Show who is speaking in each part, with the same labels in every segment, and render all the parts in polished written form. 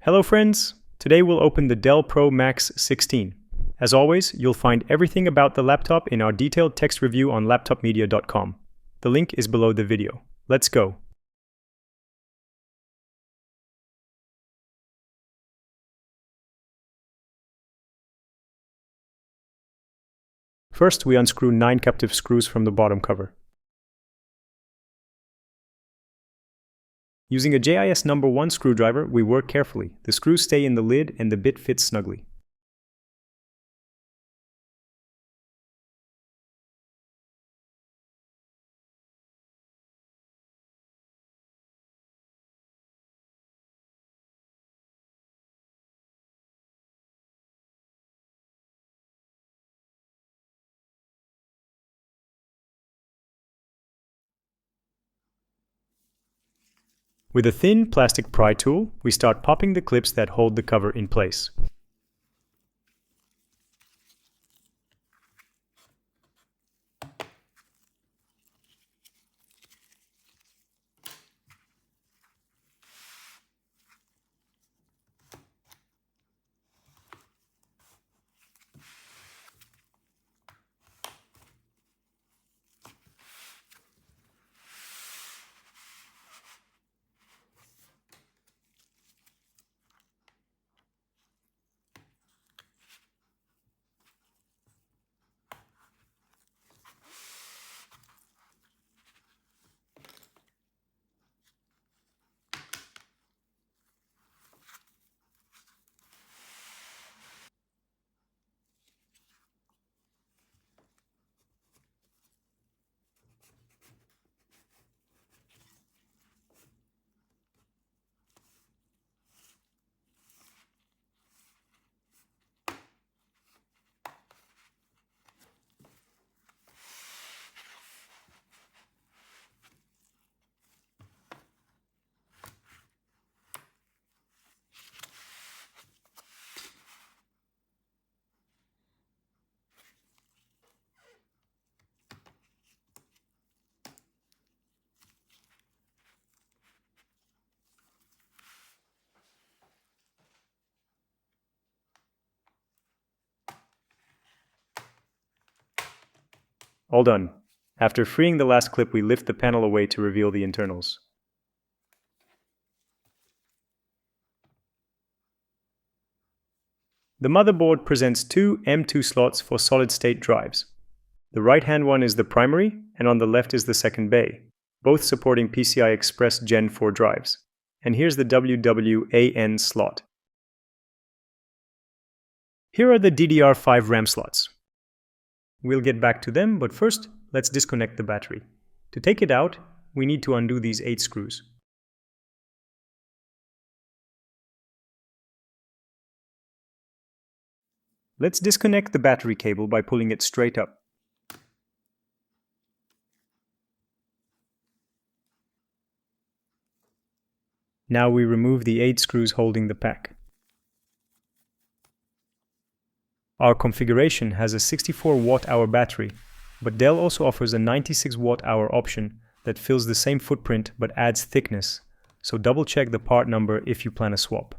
Speaker 1: Hello friends! Today we'll open the Dell Pro Max 16. As always, you'll find everything about the laptop in our detailed text review on LaptopMedia.com. The link is below the video. Let's go! First, we unscrew 9 captive screws from the bottom cover. Using a JIS number 1 screwdriver, we work carefully. The screws stay in the lid and the bit fits snugly. With a thin plastic pry tool, we start popping the clips that hold the cover in place. All done. After freeing the last clip, we lift the panel away to reveal the internals. The motherboard presents 2 M2 slots for solid-state drives. The right-hand one is the primary, and on the left is the second bay, both supporting PCI Express Gen 4 drives. And here's the WWAN slot. Here are the DDR5 RAM slots. We'll get back to them, but first, let's disconnect the battery. To take it out, we need to undo these 8 screws. Let's disconnect the battery cable by pulling it straight up. Now we remove the 8 screws holding the pack. Our configuration has a 64 watt-hour battery, but Dell also offers a 96 watt-hour option that fills the same footprint but adds thickness, so double-check the part number if you plan a swap.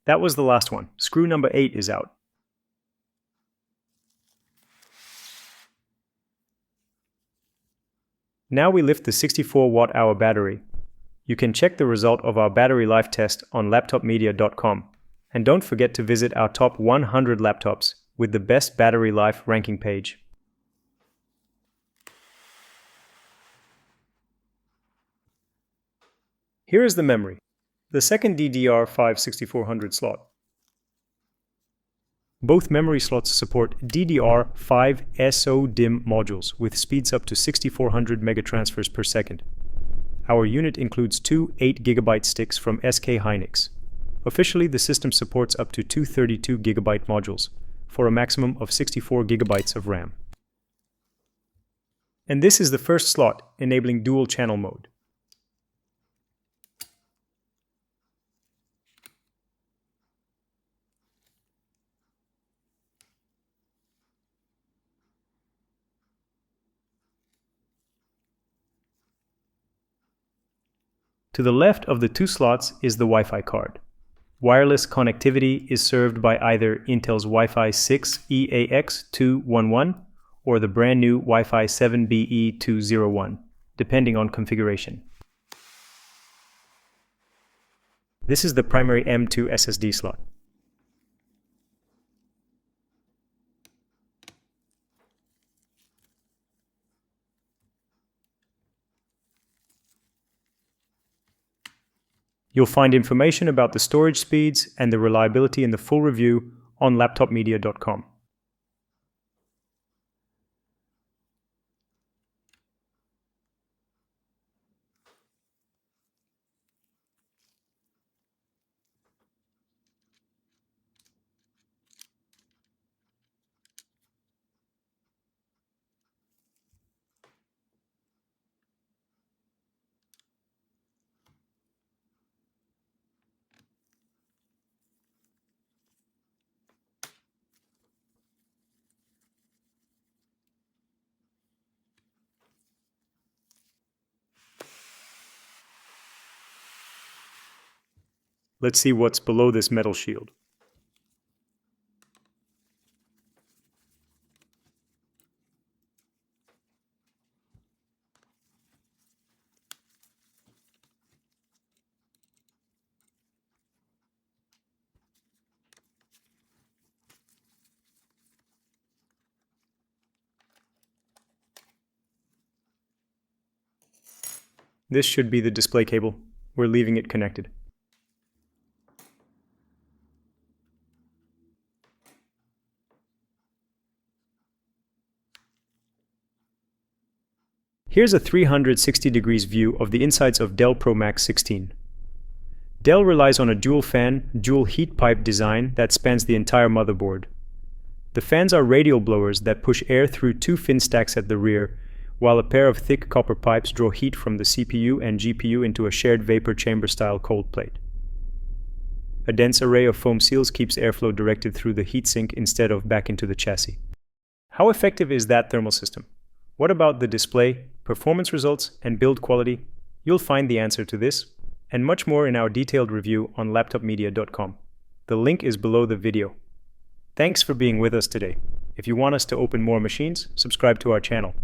Speaker 1: That was the last one. Screw number 8 is out. Now we lift the 64 watt-hour battery. You can check the result of our battery life test on LaptopMedia.com. And don't forget to visit our top 100 laptops with the best battery life ranking page. Here is the memory, the second DDR5 6400 slot. Both memory slots support DDR5 SO-DIMM modules with speeds up to 6400 megatransfers per second. Our unit includes two 8GB sticks from SK Hynix. Officially, the system supports up to two 32GB modules for a maximum of 64GB of RAM. And this is the first slot, enabling dual channel mode. To the left of the two slots is the Wi-Fi card. Wireless connectivity is served by either Intel's Wi-Fi 6 EAX211 or the brand new Wi-Fi 7 BE201, depending on configuration. This is the primary M2 SSD slot. You'll find information about the storage speeds and the reliability in the full review on LaptopMedia.com. Let's see what's below this metal shield. This should be the display cable. We're leaving it connected. Here's a 360 degrees view of the insides of Dell Pro Max 16. Dell relies on a dual fan, dual heat pipe design that spans the entire motherboard. The fans are radial blowers that push air through two fin stacks at the rear, while a pair of thick copper pipes draw heat from the CPU and GPU into a shared vapor chamber-style cold plate. A dense array of foam seals keeps airflow directed through the heatsink instead of back into the chassis. How effective is that thermal system? What about the display, performance results, and build quality? You'll find the answer to this and much more in our detailed review on LaptopMedia.com. The link is below the video. Thanks for being with us today. If you want us to open more machines, subscribe to our channel.